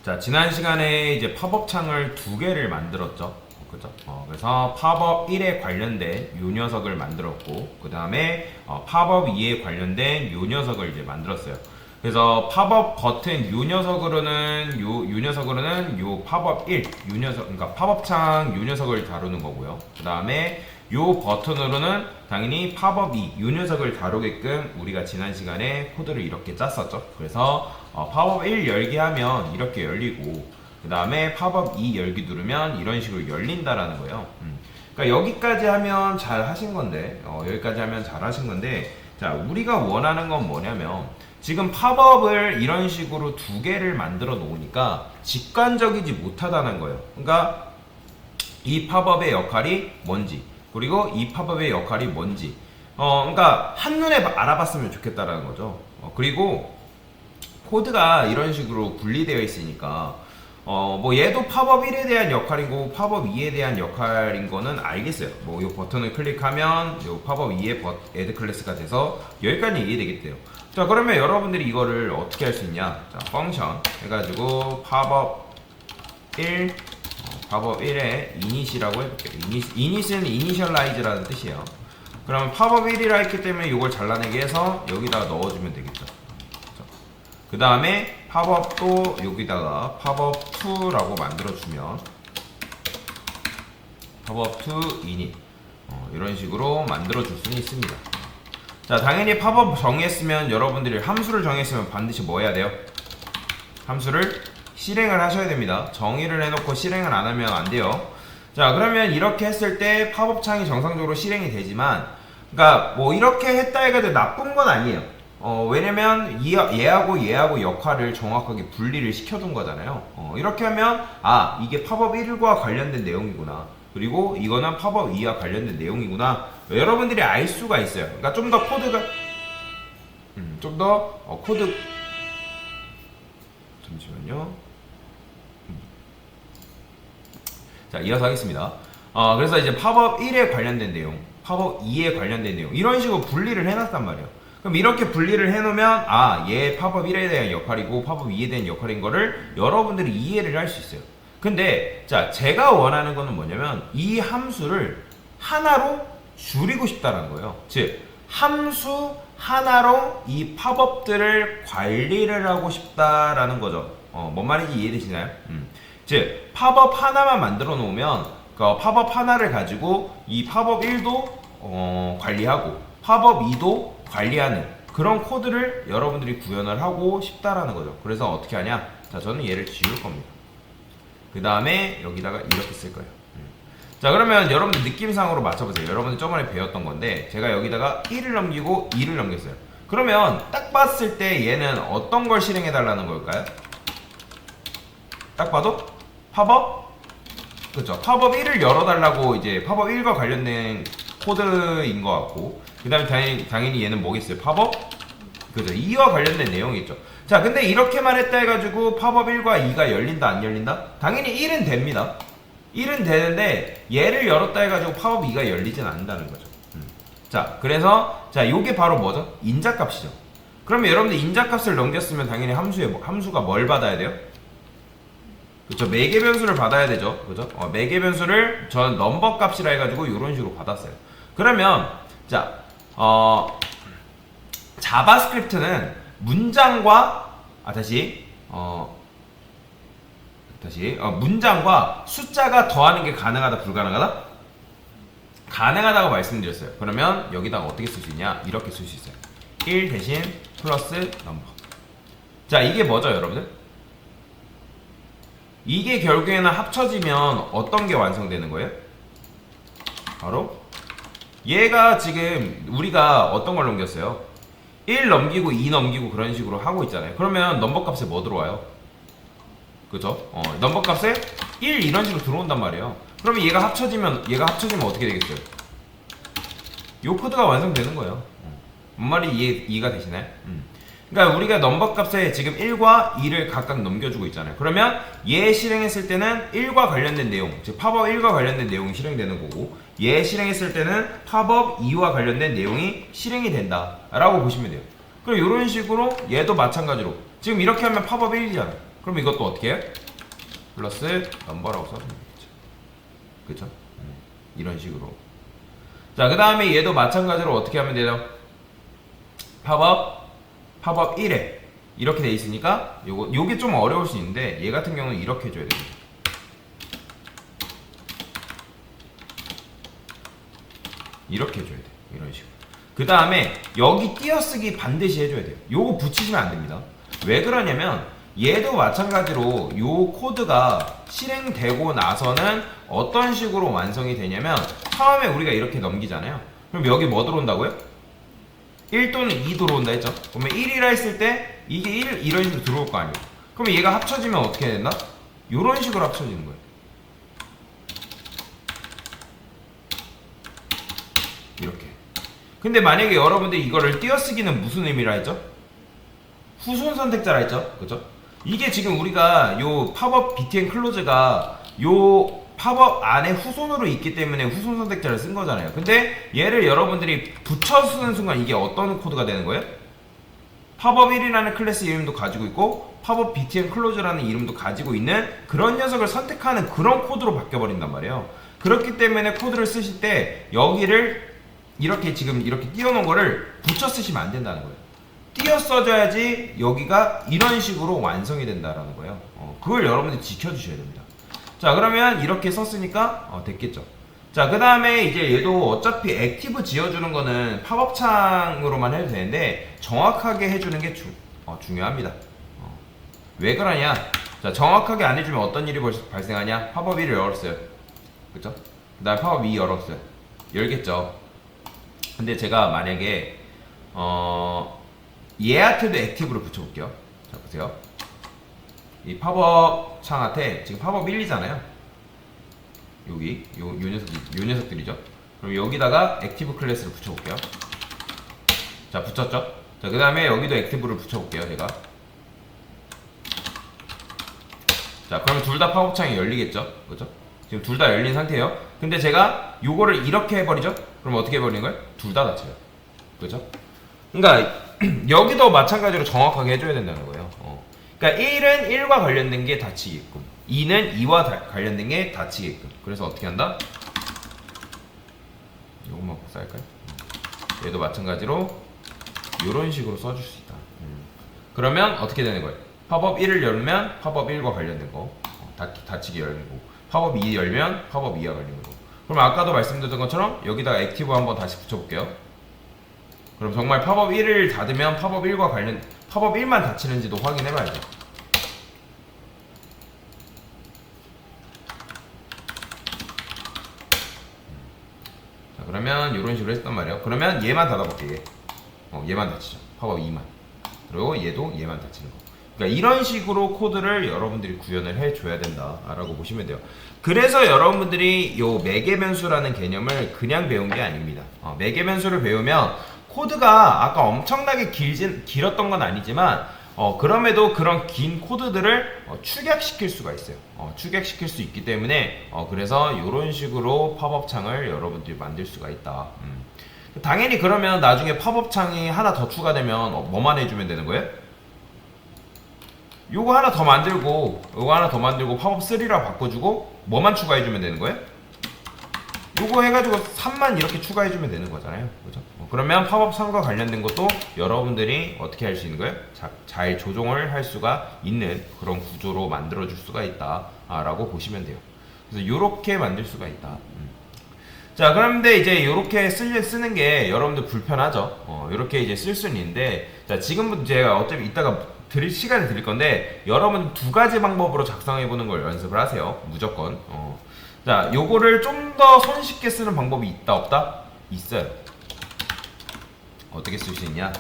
자, 지난 시간에 이제 팝업 창을 두 개를 만들었죠. 그죠? 그래서 팝업 1에 관련된 요 녀석을 만들었고, 그 다음에 팝업 2에 관련된 요 녀석을 이제 만들었어요. 그래서 팝업 버튼 요 녀석으로는 요 팝업 1, 요 녀석, 그러니까 팝업 창 요 녀석을 다루는 거고요. 그 다음에 요 버튼으로는 당연히 팝업 2, 요 녀석을 다루게끔 우리가 지난 시간에 코드를 이렇게 짰었죠. 그래서 팝업 1 열기 하면 이렇게 열리고, 그 다음에 팝업 2 열기 누르면 이런 식으로 열린다라는 거예요. 그러니까 여기까지 하면 잘 하신 건데, 여기까지 하면 잘 하신 건데, 자, 우리가 원하는 건 뭐냐면, 지금 팝업을 이런 식으로 두 개를 만들어 놓으니까 직관적이지 못하다는 거예요. 그러니까 이 팝업의 역할이 뭔지, 그리고 이 팝업의 역할이 뭔지, 그러니까 한눈에 알아봤으면 좋겠다라는 거죠. 그리고 코드가 이런 식으로 분리되어 있으니까 뭐 얘도 팝업 1에 대한 역할이고 팝업 2에 대한 역할인 거는 알겠어요. 뭐 이 버튼을 클릭하면 이 팝업 2의 애드 클래스가 돼서 여기까지 이해되겠대요. 자, 그러면 여러분들이 이거를 어떻게 할 수 있냐? 자, 펑션 해가지고 팝업 1 팝업 1에 이닛이라고 해볼게요. 이닛은 이니셜라이즈라는 뜻이에요. 그러면 팝업 1이라 했기 때문에 이걸 잘라내게 해서 여기다가 넣어주면 되겠죠. 그 다음에 팝업도 여기다가 팝업 2라고 만들어주면 팝업 2 이닛 이런 식으로 만들어줄 수는 있습니다. 자, 당연히 팝업 정했으면 여러분들이 함수를 정했으면 반드시 뭐 해야 돼요? 함수를 실행을 하셔야 됩니다. 정의를 해놓고 실행을 안 하면 안 돼요. 자, 그러면 이렇게 했을 때 팝업 창이 정상적으로 실행이 되지만, 그러니까 뭐 이렇게 했다 해가지고 나쁜 건 아니에요. 왜냐면 얘하고 역할을 정확하게 분리를 시켜둔 거잖아요. 이렇게 하면 이게 팝업 1과 관련된 내용이구나, 그리고 이거는 팝업 2와 관련된 내용이구나, 여러분들이 알 수가 있어요. 그러니까 좀 더 코드가 코드 잠시만요. 자, 이어서 하겠습니다. 그래서 이제 팝업 1에 관련된 내용, 팝업 2에 관련된 내용, 이런 식으로 분리를 해놨단 말이에요. 그럼 이렇게 분리를 해놓으면 얘 팝업 1에 대한 역할이고 팝업 2에 대한 역할인 거를 여러분들이 이해를 할 수 있어요. 근데 자, 제가 원하는 거는 뭐냐면 이 함수를 하나로 줄이고 싶다는 거예요. 즉, 함수 하나로 이 팝업들을 관리를 하고 싶다라는 거죠. 뭔 말인지 이해되시나요? 즉, 팝업 하나만 만들어 놓으면 그 팝업 하나를 가지고 이 팝업 1도 관리하고 팝업 2도 관리하는 그런 코드를 여러분들이 구현을 하고 싶다라는 거죠. 그래서 어떻게 하냐? 자, 저는 얘를 지울 겁니다. 그 다음에 여기다가 이렇게 쓸 거예요. 자, 그러면 여러분들 느낌상으로 맞춰보세요. 여러분들 저번에 배웠던 건데, 제가 여기다가 1을 넘기고 2를 넘겼어요. 그러면 딱 봤을 때 얘는 어떤 걸 실행해 달라는 걸까요? 딱 봐도 팝업? 그쵸, 팝업 1을 열어달라고 이제 팝업 1과 관련된 코드인 것 같고, 그 다음에 당연히 얘는 뭐겠어요? 팝업? 그죠, 2와 관련된 내용이겠죠. 자, 근데 이렇게만 했다 해가지고 팝업 1과 2가 열린다 안 열린다? 당연히 1은 됩니다. 1은 되는데 얘를 열었다 해가지고 팝업 2가 열리진 않는다는 거죠. 자, 그래서 자, 요게 바로 뭐죠? 인자값이죠. 그러면 여러분들 인자값을 넘겼으면 당연히 함수가 뭘 받아야 돼요? 그쵸, 매개 변수를 받아야 되죠. 그죠? 매개 변수를 전 넘버 값이라 해가지고 이런 식으로 받았어요. 그러면 자, 자바스크립트는 문장과 문장과 숫자가 더하는 게 가능하다 불가능하다? 가능하다고 말씀드렸어요. 그러면 여기다가 어떻게 쓸 수 있냐? 이렇게 쓸 수 있어요. 1 대신 플러스 넘버. 자, 이게 뭐죠, 여러분들? 이게 결국에는 합쳐지면 어떤 게 완성되는 거예요? 바로 얘가 지금 우리가 어떤 걸 넘겼어요? 1 넘기고 2 넘기고 그런 식으로 하고 있잖아요. 그러면 넘버 값에 뭐 들어와요? 그죠? 넘버 값에 1 이런 식으로 들어온단 말이에요. 그러면 얘가 합쳐지면 어떻게 되겠어요? 요 코드가 완성되는 거예요. 뭔 말이 이해가 되시나요? 그러니까 우리가 넘버 값에 지금 1과 2를 각각 넘겨주고 있잖아요. 그러면 얘 실행했을 때는 1과 관련된 내용, 즉 팝업 1과 관련된 내용이 실행되는 거고, 얘 실행했을 때는 팝업 2와 관련된 내용이 실행이 된다 라고 보시면 돼요. 그럼 이런 식으로 얘도 마찬가지로 지금 이렇게 하면 팝업 1이잖아요. 그럼 이것도 어떻게 해요? 플러스 넘버라고 써주면 되겠죠. 그쵸? 이런 식으로. 자, 그 다음에 얘도 마찬가지로 어떻게 하면 돼요? 팝업 1에 이렇게 돼 있으니까 요게 좀 어려울 수 있는데 얘 같은 경우는 이렇게 해줘야 됩니다. 이렇게 해줘야 돼. 이런 식으로. 그 다음에 여기 띄어쓰기 반드시 해줘야 돼요. 요거 붙이시면 안 됩니다. 왜 그러냐면 얘도 마찬가지로 요 코드가 실행되고 나서는 어떤 식으로 완성이 되냐면 처음에 우리가 이렇게 넘기잖아요. 그럼 여기 뭐 들어온다고요? 1 또는 2 들어온다 했죠? 그러면 1이라 했을 때 이게 1 이런 식으로 들어올 거 아니에요. 그러면 얘가 합쳐지면 어떻게 된다? 이런 식으로 합쳐지는 거예요. 이렇게. 근데 만약에 여러분들이 이거를 띄어쓰기는 무슨 의미라 했죠? 후손 선택자라 했죠? 그죠? 이게 지금 우리가 요 팝업 btn 클로즈가 요 팝업 안에 후손으로 있기 때문에 후손 선택자를 쓴 거잖아요. 근데 얘를 여러분들이 붙여 쓰는 순간 이게 어떤 코드가 되는 거예요? 팝업 1이라는 클래스 이름도 가지고 있고 팝업 btn 클로즈라는 이름도 가지고 있는 그런 녀석을 선택하는 그런 코드로 바뀌어버린단 말이에요. 그렇기 때문에 코드를 쓰실 때 여기를 이렇게 지금 이렇게 띄워놓은 거를 붙여 쓰시면 안 된다는 거예요. 띄어 써줘야지 여기가 이런 식으로 완성이 된다라는 거예요. 그걸 여러분들이 지켜주셔야 됩니다. 자, 그러면 이렇게 썼으니까 됐겠죠. 자, 그 다음에 이제 얘도 어차피 액티브 지어주는 거는 팝업 창으로만 해도 되는데 정확하게 해주는 게 중요합니다. 왜 그러냐? 자, 정확하게 안 해주면 어떤 일이 발생하냐? 팝업 1을 열었어요. 그쵸? 그 다음에 팝업 2 열었어요. 열겠죠. 근데 제가 만약에 얘한테도 액티브를 붙여볼게요. 자, 보세요. 이 팝업 창한테 지금 팝업 1, 2잖아요. 여기 요 녀석들이죠. 그럼 여기다가 액티브 클래스를 붙여볼게요. 자, 붙였죠. 자, 그 다음에 여기도 액티브를 붙여볼게요. 제가. 자, 그러면 둘 다 팝업 창이 열리겠죠. 그죠? 지금 둘 다 열린 상태예요. 근데 제가 요거를 이렇게 해버리죠. 그럼 어떻게 해버리는 거예요? 둘 다 닫혀요. 그죠? 그러니까 여기도 마찬가지로 정확하게 해줘야 된다는 거예요. 그러니까 1은 1과 관련된 게 닫히게끔, 2는 2와 관련된 게 닫히게끔. 그래서 어떻게 한다? 이것만 복사할까요? 얘도 마찬가지로 이런 식으로 써줄 수 있다. 그러면 어떻게 되는 거예요? 팝업 1을 열면 팝업 1과 관련된 거 닫히게 열리고, 팝업 2 열면 팝업 2와 관련된 거. 그럼 아까도 말씀드렸던 것처럼 여기다가 액티브 한번 다시 붙여볼게요. 그럼 정말 팝업 1을 닫으면 팝업 1과 관련 팝업 1만 닫히는지도 확인해봐야죠. 자, 그러면 이런 식으로 했단 말이에요. 그러면 얘만 닫아볼게요. 얘만 닫히죠. 팝업 2만. 그리고 얘도 얘만 닫히는 거. 그러니까 이런 식으로 코드를 여러분들이 구현을 해줘야 된다라고 보시면 돼요. 그래서 여러분들이 요 매개 변수라는 개념을 그냥 배운 게 아닙니다. 매개 변수를 배우면 코드가 아까 엄청나게 길었던 건 아니지만 그럼에도 그런 긴 코드들을 축약시킬 수가 있어요. 축약시킬 수 있기 때문에 그래서 이런 식으로 팝업 창을 여러분들이 만들 수가 있다. 당연히 그러면 나중에 팝업 창이 하나 더 추가되면 뭐만 해주면 되는 거예요? 요거 하나 더 만들고 요거 하나 더 만들고 팝업 3라 바꿔주고 뭐만 추가해주면 되는 거예요? 요거 해가지고 3만 이렇게 추가해주면 되는 거잖아요. 그죠? 그러면 팝업 3과 관련된 것도 여러분들이 어떻게 할 수 있는 거예요? 잘 조정을 할 수가 있는 그런 구조로 만들어줄 수가 있다 라고 보시면 돼요. 그래서 요렇게 만들 수가 있다. 자, 그런데 이제 요렇게 쓰는 게 여러분들 불편하죠. 요렇게 이제 쓸 수는 있는데, 자, 지금부터 제가 어차피 이따가 시간을 드릴 건데, 여러분 두 가지 방법으로 작성해보는 걸 연습을 하세요. 무조건. 자, 요거를 좀 더 손쉽게 쓰는 방법이 있다, 없다? 있어요. 어떻게 쓸 수 있냐?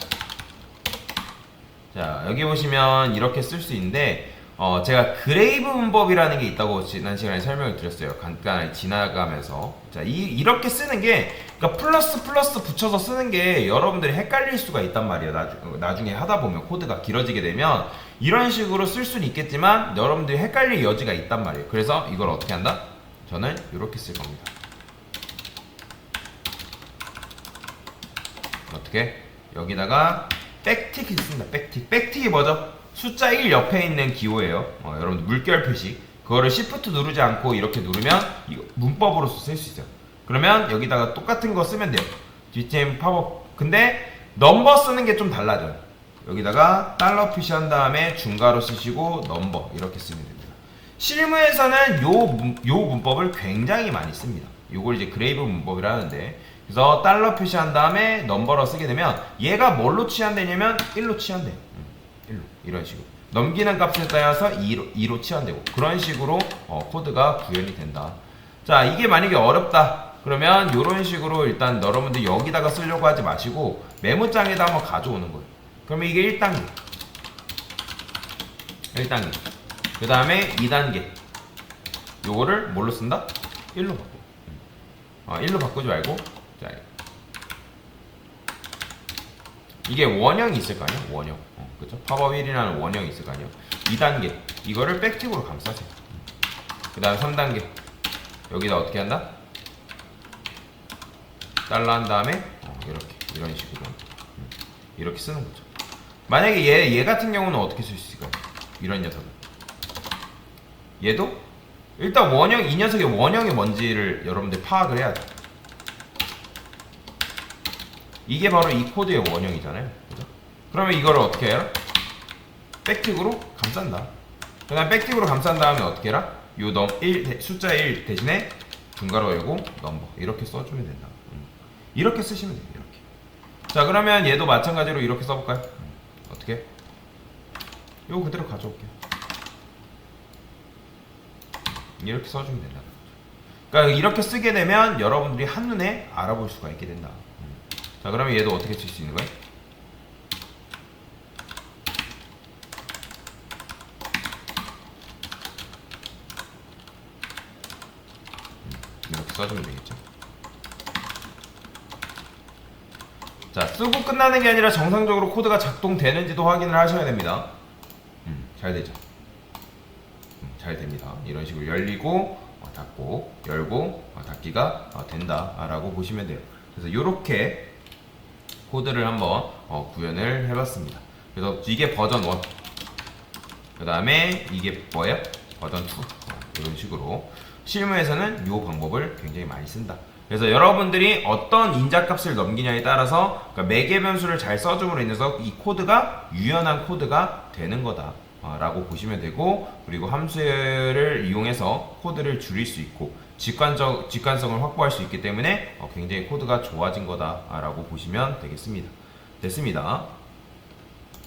자, 여기 보시면 이렇게 쓸 수 있는데, 제가 그레이브 문법이라는 게 있다고 지난 시간에 설명을 드렸어요. 간단하게 지나가면서. 자, 이렇게 쓰는 게, 그러니까 플러스 붙여서 쓰는 게 여러분들이 헷갈릴 수가 있단 말이에요. 나중에 하다 보면 코드가 길어지게 되면 이런 식으로 쓸 수는 있겠지만 여러분들이 헷갈릴 여지가 있단 말이에요. 그래서 이걸 어떻게 한다? 저는 이렇게 쓸 겁니다. 어떻게? 여기다가 백틱이 있습니다. 백틱이 뭐죠? 숫자 1 옆에 있는 기호예요. 여러분 물결 표시. 그거를 Shift 누르지 않고 이렇게 누르면 이거 문법으로서 쓸 수 있어요. 그러면 여기다가 똑같은 거 쓰면 돼요. GTM 팝업. 근데 넘버 쓰는 게 좀 달라져요. 여기다가 달러 표시한 다음에 중괄호 쓰시고 넘버 이렇게 쓰면 됩니다. 실무에서는 요 문법을 굉장히 많이 씁니다. 요걸 이제 그레이브 문법이라 하는데, 그래서 달러 표시한 다음에 넘버로 쓰게 되면 얘가 뭘로 치환되냐면 1로 치환돼. 1로 이런 식으로 넘기는 값에 따라서 2로 치환되고, 그런 식으로 코드가 구현이 된다. 자, 이게 만약에 어렵다 그러면 이런 식으로 일단 여러분들 여기다가 쓰려고 하지 마시고 메모장에다 한번 가져오는 거예요. 그러면 이게 1단계, 1단계. 그 다음에 2단계. 요거를 뭘로 쓴다? 1로 바꿔. 1로 바꾸지 말고, 자, 이게 원형이 있을 거 아니야? 원형. 그쵸? 팝업 1이라는 원형이 있을 거 아니야? 2단계. 이거를 백틱으로 감싸세요. 그 다음에 3단계. 여기다 어떻게 한다? 달러 한 다음에, 이렇게. 이런 식으로. 이렇게 쓰는 거죠. 만약에 얘 같은 경우는 어떻게 쓸 수 있을까요? 이런 녀석은. 얘도? 일단 원형, 이 녀석의 원형이 뭔지를 여러분들 파악을 해야 돼. 이게 바로 이 코드의 원형이잖아요. 그죠? 그러면 이거를 어떻게 해요? 백틱으로 감싼다. 그 다음 백틱으로 감싼 다음에 어떻게 해라? 요 숫자 1 대신에 중괄호 열고 넘버 이렇게 써주면 된다. 이렇게 쓰시면 돼요. 이렇게. 자, 그러면 얘도 마찬가지로 이렇게 써볼까요? 어떻게? 요거 그대로 가져올게요. 이렇게 써주면 된다. 그러니까 이렇게 쓰게 되면 여러분들이 한눈에 알아볼 수가 있게 된다. 자, 그러면 얘도 어떻게 쓸 수 있는 거예요? 이렇게 써주면 되겠죠. 자, 쓰고 끝나는 게 아니라 정상적으로 코드가 작동되는지도 확인을 하셔야 됩니다. 잘 되죠. 잘 됩니다. 이런 식으로 열리고 닫고 열고 닫기가 된다라고 보시면 돼요. 그래서 이렇게 코드를 한번 구현을 해봤습니다. 그래서 이게 버전 1, 그 다음에 이게 뭐예요? 버전 2. 이런 식으로 실무에서는 이 방법을 굉장히 많이 쓴다. 그래서 여러분들이 어떤 인자값을 넘기냐에 따라서, 그러니까 매개 변수를 잘 써줌으로 인해서 이 코드가 유연한 코드가 되는 거다 라고 보시면 되고, 그리고 함수를 이용해서 코드를 줄일 수 있고 직관성을 확보할 수 있기 때문에 굉장히 코드가 좋아진 거다 라고 보시면 되겠습니다. 됐습니다.